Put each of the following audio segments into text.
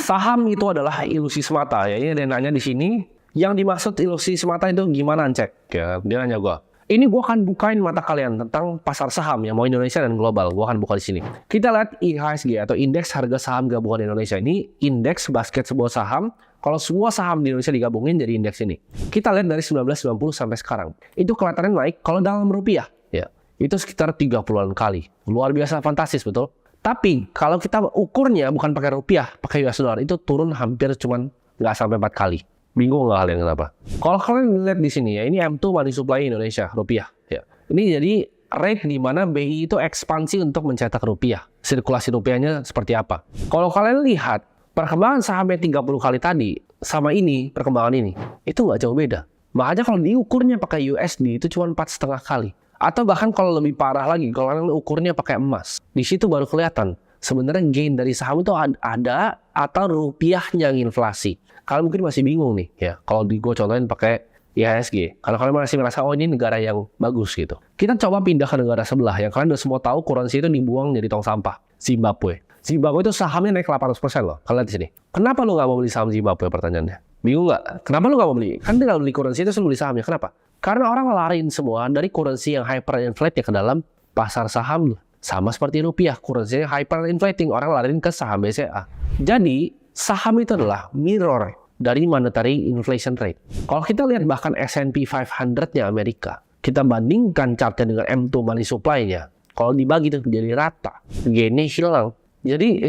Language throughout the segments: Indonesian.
Saham itu adalah ilusi semata ya. Ini ada yang nanya di sini, yang dimaksud ilusi semata itu gimana, Cek? Ya, dia nanya gue. Ini gue akan bukain mata kalian tentang pasar saham ya, mau Indonesia dan global. Gue akan buka di sini. Kita lihat IHSG atau Indeks Harga Saham Gabungan Indonesia. Ini indeks basket sebuah saham. Kalau semua saham di Indonesia digabungin jadi indeks ini. Kita lihat dari 1990 sampai sekarang. Itu kelihatannya naik kalau dalam rupiah. Ya, itu sekitar 30-an kali. Luar biasa fantastis, betul? Tapi kalau kita ukurnya bukan pakai rupiah, pakai US dollar, itu turun hampir cuman nggak sampai 4 kali. Bingung nggak kalian kenapa? Kalau kalian lihat di sini ya, ini M2 money supply Indonesia, rupiah. Ya. Ini jadi rate di mana BI itu ekspansi untuk mencetak rupiah. Sirkulasi rupiahnya seperti apa? Kalau kalian lihat, perkembangan sahamnya 30 kali tadi, sama ini, perkembangan ini, itu nggak jauh beda. Makanya kalau diukurnya pakai USD, itu cuma 4,5 kali. Atau bahkan kalau lebih parah lagi, kalau kalian ukurnya pakai emas, di situ baru kelihatan sebenarnya gain dari saham itu ada atau rupiahnya yang inflasi. Kalian mungkin masih bingung nih ya, kalau gue contohin pakai IHSG. Kalau kalian masih merasa oh ini negara yang bagus gitu. Kita coba pindah ke negara sebelah yang kalian udah semua tahu currency itu dibuang jadi tong sampah. Zimbabwe. Zimbabwe itu sahamnya naik 800% loh. Kalian lihat di sini. Kenapa lu nggak mau beli saham Zimbabwe pertanyaannya? Bingung nggak? Kenapa lu nggak mau beli? Kan tinggal beli currency itu lu beli sahamnya. Kenapa? Karena orang lariin semua dari currency yang hyperinflate ke dalam pasar saham. Sama seperti rupiah, currency yang hyperinflating. Orang lariin ke saham BCA. Jadi, saham itu adalah mirror dari monetary inflation rate. Kalau kita lihat bahkan S&P 500-nya Amerika, kita bandingkan chartnya dengan M2 money supply-nya. Kalau dibagi itu jadi rata, gainnya hilang. Jadi,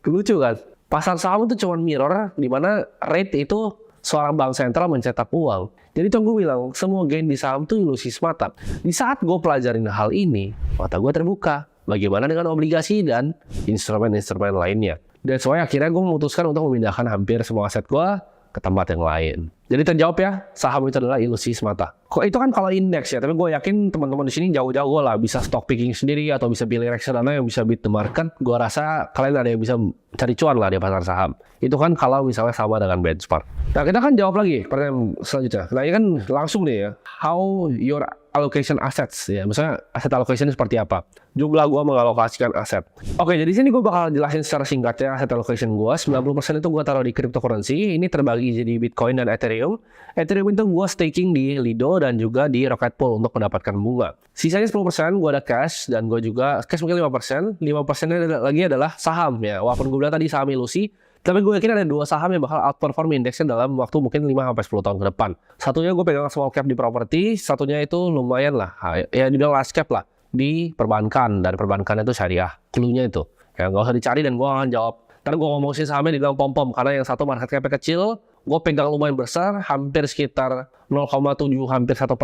lucu kan? Pasar saham itu cuma mirror, di mana rate itu seorang bank sentral mencetak uang. Jadi gue bilang, semua gain di saham itu ilusi semata. Di saat gue pelajarin hal ini, mata gue terbuka. Bagaimana dengan obligasi dan instrumen-instrumen lainnya. That's why akhirnya gue memutuskan untuk memindahkan hampir semua aset gue ke tempat yang lain. Jadi terjawab ya, saham itu adalah ilusi semata. Kok itu kan kalau indeks ya, tapi gue yakin teman-teman di sini jauh-jauh lah bisa stock picking sendiri atau bisa pilih reksadana yang bisa beat the market. Gue rasa kalian ada yang bisa cari cuan lah di pasar saham. Itu kan kalau misalnya sama dengan benchmark. Nah kita kan jawab lagi pertanyaan selanjutnya. Nah ini kan langsung nih ya, how your allocation assets ya, misalnya aset allocation seperti apa, jumlah gue mengalokasikan aset. Oke, jadi sini gue bakal jelasin secara singkat ya aset allocation gue. 90% itu gue taruh di cryptocurrency. Ini terbagi jadi Bitcoin dan Ethereum. Ethereum itu gue staking di Lido dan juga di Rocket Pool untuk mendapatkan bunga. Sisanya 10% gue ada cash, dan gue juga cash mungkin 5%. 5% lagi adalah saham ya. Walaupun gue bilang tadi saham ilusi, tapi gue yakin ada 2 saham yang bakal outperform indeksnya dalam waktu mungkin 5-10 tahun ke depan. Satunya gue pegang small cap di properti, satunya itu lumayan lah, ya dibilang large cap lah, di perbankan, dan perbankan itu syariah. Cluenya itu, ya nggak usah dicari dan gue akan jawab. Karena gue ngomong sih sahamnya dibilang pom-pom, karena yang satu market cap kecil, gue pegang lumayan besar, hampir sekitar 0,7 hampir 1%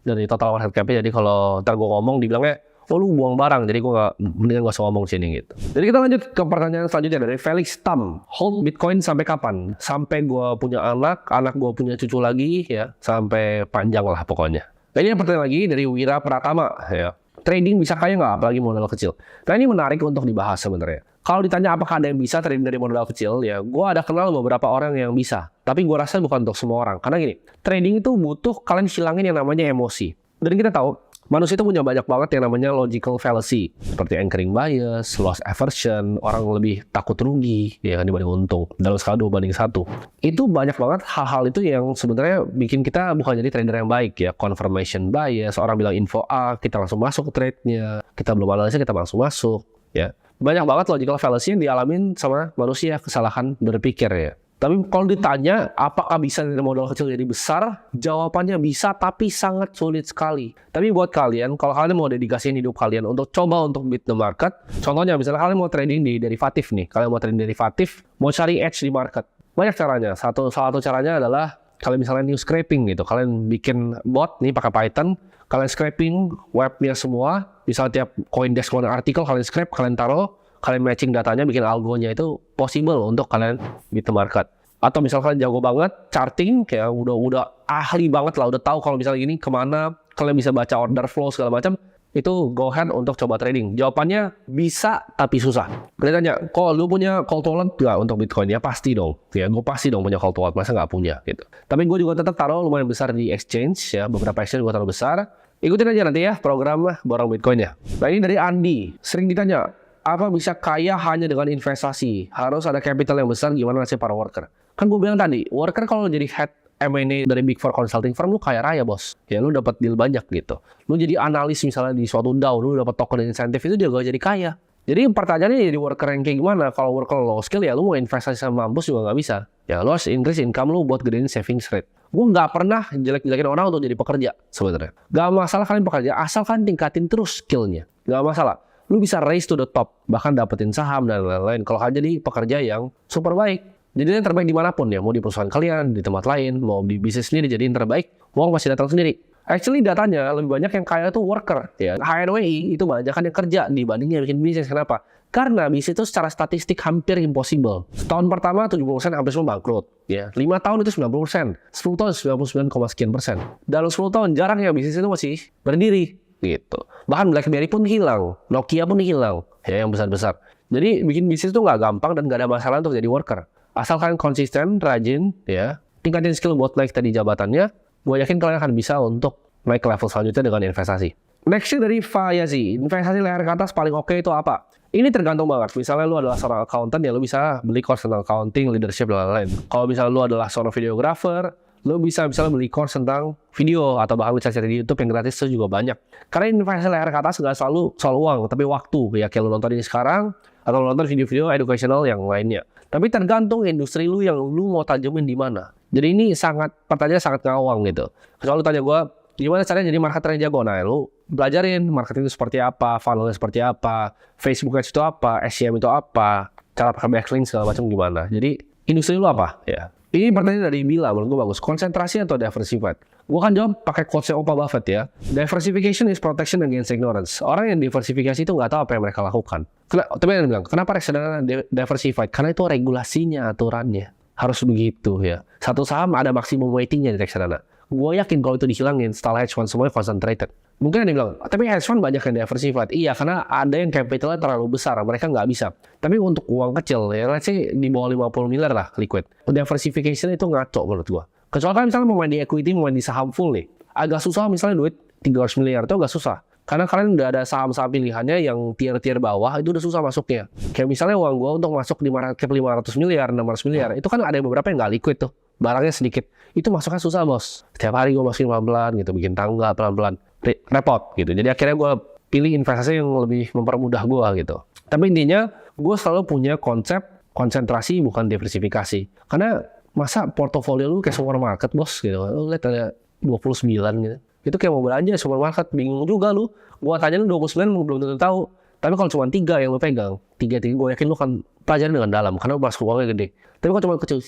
dari total market cap-nya. Jadi kalau ntar gue ngomong dibilangnya, oh lu buang barang, jadi gue mendingan gak usah ngomong sini gitu. Jadi kita lanjut ke pertanyaan selanjutnya dari Felix Tam. Hold Bitcoin sampai kapan? Sampai gue punya anak gue punya cucu lagi ya, sampai panjang lah pokoknya. Nah ini yang pertanyaan lagi dari Wira Pratama ya. Trading bisa kaya nggak, apalagi modal kecil? Nah ini menarik untuk dibahas sebenarnya. Kalau ditanya apakah ada yang bisa trading dari modal kecil, ya gue ada kenal beberapa orang yang bisa. Tapi gue rasa bukan untuk semua orang. Karena gini, trading itu butuh kalian hilangin yang namanya emosi. Dan kita tahu, manusia itu punya banyak banget yang namanya logical fallacy, seperti anchoring bias, loss aversion, orang lebih takut rugi ya kan dibanding untung dalam skala 2:1. Itu banyak banget hal-hal itu yang sebenarnya bikin kita bukan jadi trader yang baik ya. Confirmation bias, orang bilang info A, kita langsung masuk ke trade-nya, kita belum analisa kita langsung masuk ya. Banyak banget logical fallacy yang dialamin sama manusia, kesalahan berpikir ya. Tapi kalau ditanya, apakah bisa dari modal kecil jadi besar? Jawabannya bisa, tapi sangat sulit sekali. Tapi buat kalian, kalau kalian mau dedikasiin hidup kalian untuk coba untuk beat the market, contohnya misalnya kalian mau trading di derivatif nih, kalian mau trading derivatif, mau cari edge di market. Banyak caranya. Salah satu caranya adalah, kalian misalnya new scraping gitu, kalian bikin bot nih pakai Python, kalian scraping webnya semua, misalnya tiap CoinDesk keluar artikel, kalian scrape, kalian taruh, kalian matching datanya, bikin algonya itu possible untuk kalian beat the market. Atau misalnya kalian jago banget charting, kayak udah ahli banget lah, udah tahu kalau misalnya gini kemana, kalian bisa baca order flow segala macam, itu go ahead untuk coba trading. Jawabannya bisa tapi susah. Kalian tanya, kok lu punya call to wallet nggak untuk Bitcoin? Ya pasti dong. Ya gue pasti dong punya call to wallet, masa nggak punya gitu. Tapi gue juga tetap taruh lumayan besar di exchange ya, beberapa exchange gue taruh besar. Ikutin aja nanti ya program Borong Bitcoin ya. Nah ini dari Andi, sering ditanya, apa bisa kaya hanya dengan investasi? Harus ada capital yang besar, gimana nasib para worker? Kan gue bilang tadi, worker kalau jadi head M&A dari Big Four consulting firm, lu kaya raya bos. Ya lu dapat deal banyak gitu. Lu jadi analis misalnya di suatu DAO, lu dapat token insentif, itu juga jadi kaya. Jadi pertanyaannya jadi worker yang kayak gimana? Kalau worker low skill ya lu mau investasi sama mampus juga nggak bisa. Ya lu harus increase income lu buat gedein savings rate. Gue nggak pernah jelek-jelekin orang untuk jadi pekerja sebenarnya. Gak masalah kalian pekerja, asalkan tingkatin terus skillnya. Gak masalah. Lu bisa raise to the top, bahkan dapetin saham dan lain-lain. Kalau kalian jadi pekerja yang super baik. Jadi yang terbaik dimanapun ya, mau di perusahaan kalian, di tempat lain, mau di bisnis sendiri jadi yang terbaik, uang pasti datang sendiri. Actually datanya lebih banyak yang kaya itu worker ya. HNWI itu banyak kan yang kerja dibanding yang bikin bisnis. Kenapa? Karena bisnis itu secara statistik hampir impossible. Tahun pertama 70% hampir semua bangkrut ya. 5 tahun itu 90%, 10 tahun 99,sekian%. Dalam 10 tahun jarang ya bisnis itu masih berdiri gitu. Bahkan BlackBerry pun hilang, Nokia pun hilang ya yang besar-besar. Jadi bikin bisnis itu nggak gampang dan nggak ada masalah untuk jadi worker. Asalkan konsisten, rajin, ya, tingkatin skill buat naik tadi jabatannya, gue yakin kalian akan bisa untuk naik ke level selanjutnya dengan investasi. Nextnya dari Fayazi, investasi layar ke atas paling oke itu apa? Ini tergantung banget. Misalnya lu adalah seorang accountant ya lu bisa beli course tentang accounting, leadership, dan lain-lain. Kalau misalnya lu adalah seorang videographer, lu bisa misalnya beli course tentang video atau bahkan bisa cari di YouTube yang gratis itu juga banyak. Karena investasi layar ke atas nggak selalu soal uang, tapi waktu. Ya kayak lu nonton ini sekarang atau lu nonton video-video educational yang lainnya. Tapi tergantung industri lu yang lu mau tajamin di mana. Jadi ini pertanyaannya sangat ngawang gitu. Kalau lu tanya gue, gimana caranya jadi marketer yang jago? Nah, lu belajarin marketing itu seperti apa, funnelnya seperti apa, Facebook Ads itu apa, SEM itu apa, cara pakai backlink segala macam gimana. Jadi industri lu apa? Ya. Ini pertanyaan dari Bila, menurut gue bagus. Konsentrasi atau diversified? Gue kan jawab pakai quotes-nya Opa Buffett ya. Diversification is protection against ignorance. Orang yang diversifikasi itu nggak tahu apa yang mereka lakukan. Tapi yang bilang, kenapa reksadana diversified? Karena itu regulasinya, aturannya. Harus begitu ya. Satu saham ada maksimum weightingnya di reksadana. Gue yakin kalau itu dihilangin, setelah hedge fund semuanya concentrated. Mungkin ada yang bilang, tapi hedge fund banyak yang diversified. Iya, karena ada yang capitalnya terlalu besar, mereka nggak bisa. Tapi untuk uang kecil, ya let's say di bawah 50 miliar lah liquid. Diversification itu ngaco menurut gue. Kecuali kan misalnya mau main di equity, mau main di saham full nih. Agak susah misalnya duit 300 miliar, itu agak susah. Karena kalian udah ada saham-saham pilihannya yang tier-tier bawah, itu udah susah masuknya. Kayak misalnya uang gue untuk masuk di market cap 500 miliar, 600 miliar, itu kan ada beberapa yang nggak liquid tuh. Barangnya sedikit. Itu masuknya susah bos. Setiap hari gue masukin pelan-pelan gitu, bikin tangga pelan-pelan. Repot gitu. Jadi akhirnya gue pilih investasi yang lebih mempermudah gue gitu. Tapi intinya, gue selalu punya konsep konsentrasi bukan diversifikasi. Karena masa portofolio lu kayak supermarket bos gitu. Lu lihat ada 29 gitu. Itu kayak mau belanja supermarket, bingung juga lu. Gua tanya lu 29 belum tentu tahu. Tapi kalau cuma 3 yang lu pegang, 3 gue yakin lu akan pelajarin dengan dalam karena masuk uangnya gede. Tapi kalau cuma kecil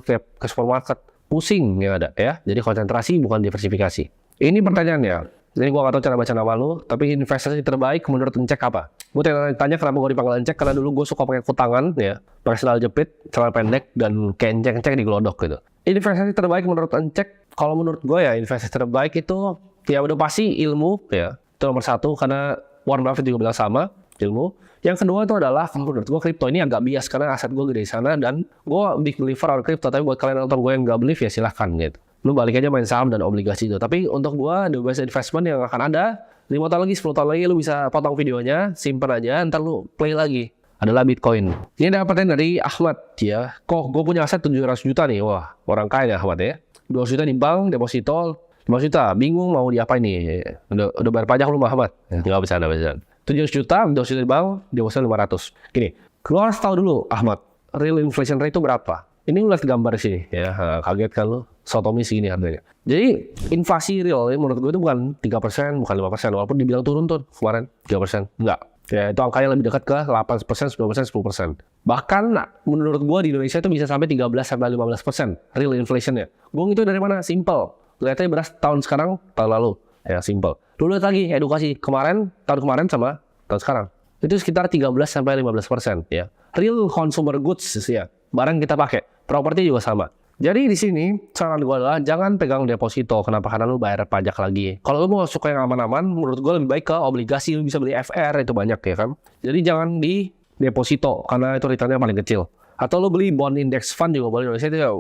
kayak ke supermarket, pusing yang ada ya. Jadi konsentrasi bukan diversifikasi. Ini pertanyaannya. Jadi gua gak tahu cara baca nama lu, tapi investasi terbaik menurut Encek apa? Gue tanya kenapa gue dipanggil Encek, karena dulu gue suka pakai kutangan ya, pakai sandal jepit, celana pendek, dan kayak Encek di gelodok gitu. Investasi terbaik menurut Encek, kalau menurut gue ya investasi terbaik itu ya udah pasti ilmu ya, itu nomor 1 karena Warren Buffett juga bilang sama, ilmu. Yang kedua itu adalah menurut gue kripto. Ini agak bias karena aset gue gede di sana dan gue big believer on kripto, tapi buat kalian nonton gue yang gak believe ya silahkan gitu. Lu balik aja main saham dan obligasi itu. Tapi untuk gua the best investment yang akan ada 5 tahun lagi, 10 tahun lagi lu bisa potong videonya, simpen aja, ntar lu play lagi. Adalah Bitcoin. Ini ada pertanyaan dari Ahmad ya. Kok gue punya aset 700 juta nih. Wah, orang kaya Ahmad ya. 200 juta di bank, deposito 5 juta. Bingung mau diapain nih. Udah bayar pajak lu Ahmad? Enggak bisa. 700 juta, 200 juta di bank, deposito 500. Gini, lu harus tahu dulu Ahmad, real inflation rate itu berapa? Ini lu lihat gambar sini ya, kaget kan lu, sotomi segini harganya. Jadi inflasi real menurut gue itu bukan 3%, bukan 5%, walaupun dibilang turun tuh kemarin 3%, enggak. Ya itu angkanya lebih dekat ke 8%, 9%, 10%. Bahkan menurut gue di Indonesia itu bisa sampai 13-15% real inflationnya. Gue itu dari mana? Simple. Lihatnya beras tahun sekarang, tahun lalu. Ya simple. Dulu lihat lagi edukasi tahun kemarin sama tahun sekarang. Itu sekitar 13-15% ya. Real consumer goods ya. Barang kita pakai. Properti juga sama. Jadi di sini saran gue adalah jangan pegang deposito. Kenapa? Karena lu bayar pajak lagi. Kalau lu mau suka yang aman-aman, menurut gue lebih baik ke obligasi. Lu bisa beli FR, itu banyak ya kan. Jadi jangan di deposito karena itu returnnya paling kecil. Atau lu beli bond index fund juga boleh. Indonesia itu ya,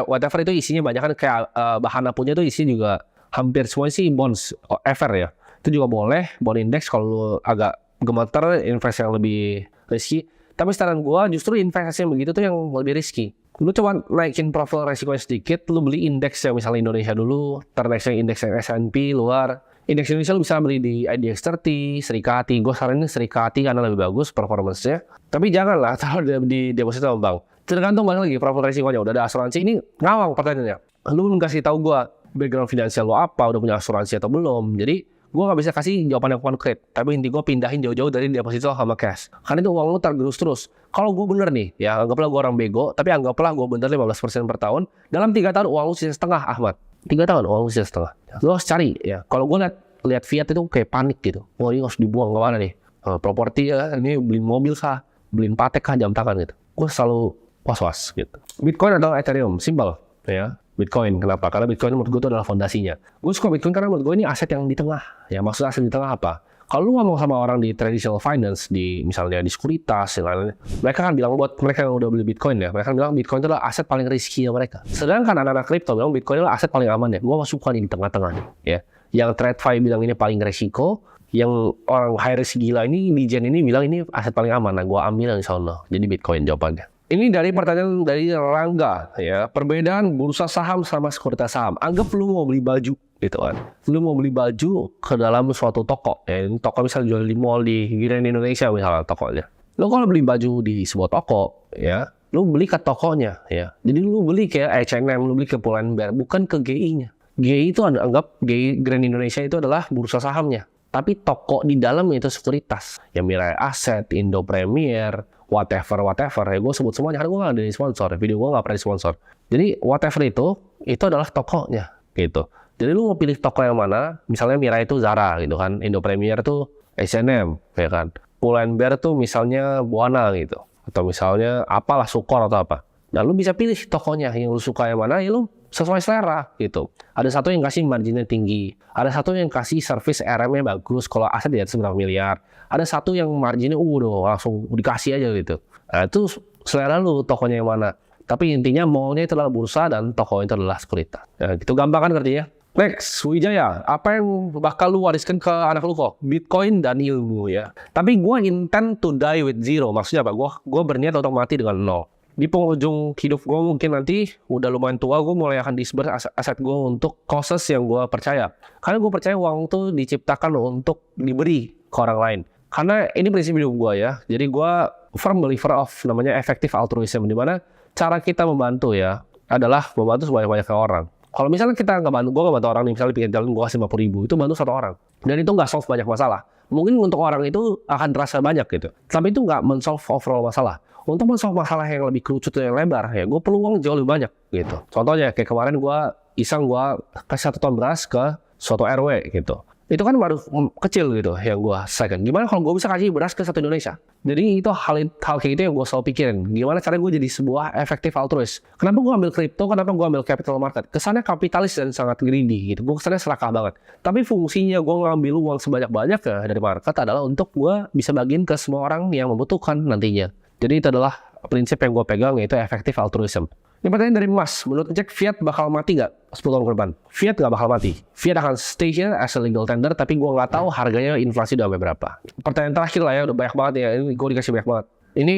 whatever itu isinya banyak kan kayak Bahana punya itu isinya juga hampir semua sih bonds FR ya. Itu juga boleh. Bond index kalau lu agak gemeter invest yang lebih risky. Tapi saran gue justru investasi yang begitu tuh yang lebih risky. Lu coba naikin profil resikonya sedikit, lu beli indeks yang misalnya Indonesia dulu, ternext yang indeks yang S&P luar. Indeks Indonesia lu bisa beli di IDX 30, Serikati. Gue saranin Serikati karena lebih bagus performance-nya. Tapi janganlah taruh di deposito sama bank. Tergantung balik lagi profil resikonya. Udah ada asuransi, ini ngawang pertanyaannya. Lu belum kasih tahu gue background finansial lu apa, udah punya asuransi atau belum. Jadi gue gak bisa kasih jawaban yang konkret. Tapi inti gue pindahin jauh-jauh dari deposito sama cash. Karena itu uang lu tergerus terus. Kalau gue bener nih, ya anggaplah gue orang bego, tapi anggaplah gue bener 15% per tahun. Dalam 3 tahun uang lu sisa setengah, Ahmad. 3 tahun uang lu sisa setengah. Lu harus cari ya. Kalau gue lihat fiat itu kayak panik gitu. Wah, ini harus dibuang kemana nih? Properti ya, ini beliin mobil kah? Beliin patek kah, jam tangan gitu. Gue selalu was-was gitu. Bitcoin atau Ethereum? Simpel ya. Bitcoin. Kenapa? Karena Bitcoin menurut gue itu adalah fondasinya. Gue suka Bitcoin karena menurut gue ini aset yang di tengah. Ya, maksud aset di tengah apa? Kalau lu ngomong sama orang di traditional finance, di misalnya di sekuritas, mereka kan bilang buat mereka yang udah beli Bitcoin ya, mereka kan bilang Bitcoin itu adalah aset paling risky ya mereka. Sedangkan anak-anak kripto bilang Bitcoin adalah aset paling aman ya. Gue suka nih di tengah-tengah ya. Yang TradFi bilang ini paling resiko, yang orang high risk gila ini, di Gen ini bilang ini aset paling aman. Nah, gue ambil insya Allah. Jadi Bitcoin jawabannya. Ini dari pertanyaan dari Rangga ya, perbedaan bursa saham sama sekuritas saham. Anggap lu mau beli baju gitu kan. Lu mau beli baju ke dalam suatu toko. Ya, ini toko misalnya jual di mall di Grand Indonesia misalnya tokonya. Lu kalau beli baju di sebuah toko ya, lu beli ke tokonya ya. Jadi lu beli kayak H&M, lu beli ke Pull&Bear, bukan ke GI-nya. GI itu anggap GI Grand Indonesia itu adalah bursa sahamnya. Tapi toko di dalam itu sekuritas. Ya Mirai Asset, Indo Premier, whatever ya, gue sebut semuanya karena gue gak ada di sponsor, video gue gak pernah di sponsor. Jadi whatever itu adalah tokonya gitu. Jadi lu mau pilih toko yang mana? Misalnya Mirai itu Zara gitu kan, Indo Premier tuh H&M ya kan, Pull&Bear tuh misalnya Buana gitu, atau misalnya apalah Sukor atau apa. Nah lu bisa pilih tokonya yang lu suka yang mana, ya lu sesuai selera gitu. Ada satu yang kasih marginnya tinggi, ada satu yang kasih service RM-nya bagus kalau aset di atas berapa miliar, ada satu yang marginnya udah langsung dikasih aja gitu. Nah itu selera lu tokonya yang mana. Tapi intinya mallnya itu adalah bursa dan toko itu adalah sekuritas. Nah, gitu gampang kan artinya. Next, Wijaya, apa yang bakal lu wariskan ke anak lu kok? Bitcoin dan ilmu ya. Tapi gue intend to die with zero. Maksudnya apa? Gue berniat untuk mati dengan 0. Di penghujung hidup gue mungkin nanti udah lumayan tua, gue mulai akan disper aset gue untuk causes yang gue percaya. Karena gue percaya uang itu diciptakan untuk diberi ke orang lain. Karena ini prinsip hidup gue ya. Jadi gue firm believer of namanya effective altruism, di mana cara kita membantu ya adalah membantu sebanyak-banyaknya orang. Kalau misalnya kita nggak bantu, gue nggak bantu orang nih, misalnya pinggir jalan gue kasih 50.000, itu bantu 1 orang. Dan itu nggak solve banyak masalah. Mungkin untuk orang itu akan terasa banyak gitu. Tapi itu nggak men-solve overall masalah. Untuk men-solve masalah yang lebih kerucut dan yang lebar, ya gue perlu uang jauh lebih banyak gitu. Contohnya kayak kemarin gue iseng gue kasih 1 ton beras ke suatu RW gitu. Itu kan baru kecil gitu yang gue selesaikan. Gimana kalau gue bisa kasih beras ke 1 Indonesia? Jadi itu hal kayak gitu yang gue selalu pikirin. Gimana caranya gue jadi sebuah efektif altruis? Kenapa gue ambil kripto? Kenapa gue ambil capital market? Kesannya kapitalis dan sangat greedy gitu. Gue kesannya serakah banget. Tapi fungsinya gue ngambil uang sebanyak-banyak dari market adalah untuk gue bisa bagiin ke semua orang yang membutuhkan nantinya. Jadi itu adalah prinsip yang gue pegang, yaitu effective altruism. Ini pertanyaan dari Mas, menurut Jack, fiat bakal mati nggak 10 tahun ke depan? Fiat nggak bakal mati. Fiat akan stay here as a legal tender, tapi gue nggak tahu harganya inflasi udah sampai berapa. Pertanyaan terakhir lah ya, udah banyak banget ya. Ini gue dikasih banyak banget. Ini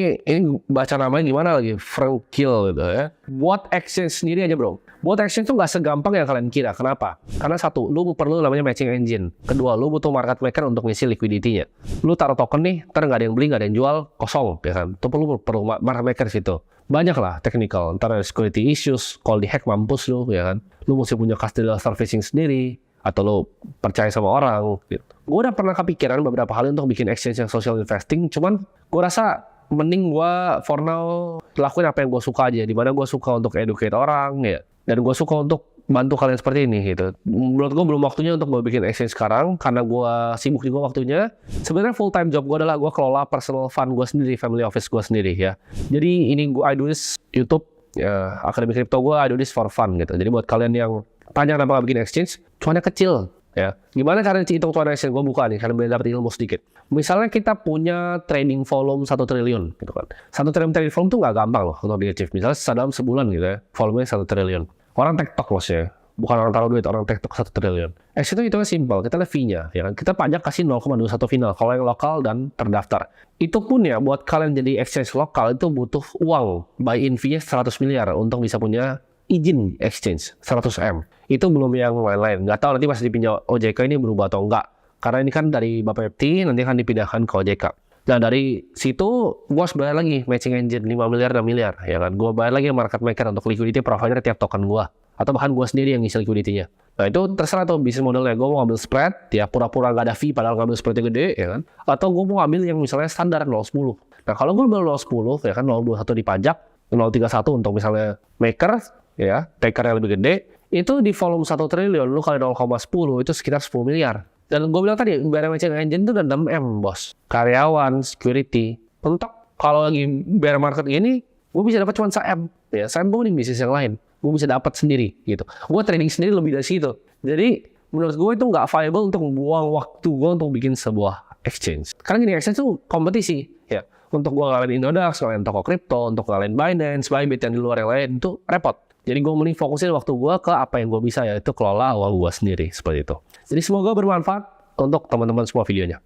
baca namanya gimana lagi? Frank Kill gitu ya. Buat exchange sendiri aja bro. Buat exchange tuh nggak segampang yang kalian kira. Kenapa? Karena satu, lu perlu namanya matching engine. Kedua, lu butuh market maker untuk ngisi liquidity-nya. Lu taruh token nih, ntar nggak ada yang beli, nggak ada yang jual, kosong, ya kan? Itu perlu market maker situ. Banyak lah technical. Ntar ada security issues, kalau di-hack mampus lu, ya kan? Lu mesti punya custodial servicing sendiri, atau lo percaya sama orang gitu. Gue udah pernah kepikiran beberapa kali untuk bikin exchange yang social investing, cuman gue rasa mending gue for now lakuin apa yang gue suka aja, dimana gue suka untuk educate orang ya, dan gue suka untuk bantu kalian seperti ini gitu. Menurut gue belum waktunya untuk gue bikin exchange sekarang karena gue sibuk juga waktunya. Sebenarnya full time job gue adalah gue kelola personal fund gue sendiri, family office gue sendiri ya. Jadi ini I do this YouTube ya, Akademi Kripto gue, I do this for fun gitu. Jadi buat kalian yang tanya kenapa gak bikin exchange, cuannya kecil ya. Gimana caranya hitung cuan exchange? Gue buka nih karena biar dapat ilmu sedikit. Misalnya kita punya trading volume 1 triliun gitu kan. 1 triliun trading volume tuh gak gampang loh untuk di-achieve. Misalnya dalam sebulan gitu ya, volumenya 1 triliun. Orang tektok loh ya. Bukan orang taruh duit, orang tektok 1 triliun. Exchange itu kan simpel, kita lihat fee-nya, ya kan. Kita pajak kasih 0,21 final, kalau yang lokal dan terdaftar. Itu pun ya, buat kalian jadi exchange lokal itu butuh uang, buy-in fee-nya 100 miliar untuk bisa punya izin exchange, 100 M. Itu belum yang lain-lain. Nggak tahu nanti pas dipinjau OJK ini berubah atau enggak. Karena ini kan dari Bapepti, nanti akan dipindahkan ke OJK. Nah dari situ gue harus bayar lagi matching engine 5 miliar 6 miliar ya kan. Gue bayar lagi market maker untuk liquidity provider tiap token gue. Atau bahkan gue sendiri yang ngisi liquidity-nya. Nah itu terserah tuh bisnis modelnya. Gue mau ngambil spread, ya pura-pura nggak ada fee padahal ngambil spreadnya gede ya kan. Atau gue mau ambil yang misalnya standar 0,10. Nah kalau gue ambil 0,10 ya kan 0,21 dipajak, 0,31 untuk misalnya maker ya, taker yang lebih gede, itu di volume 1 triliun lu kali 0,10 itu sekitar 10 miliar. Dan gue bilang tadi, bayar matching engine itu udah 6M, bos. Karyawan, security. Untuk kalau lagi bear market ini, gue bisa dapat cuma 1M. Ya, 1M gue mending bisnis yang lain. Gue bisa dapat sendiri, gitu. Gue trading sendiri lebih dari situ. Jadi, menurut gue itu nggak viable untuk membuang waktu gue untuk bikin sebuah exchange. Karena gini, exchange itu kompetisi. Ya, untuk gue ngalahin Indodax, ngalahin toko kripto, untuk ngalahin Binance, Bybit yang di luar yang lain, itu repot. Jadi gue mending fokusin waktu gue ke apa yang gue bisa, yaitu kelola uang gue sendiri, seperti itu. Jadi semoga bermanfaat untuk teman-teman semua videonya.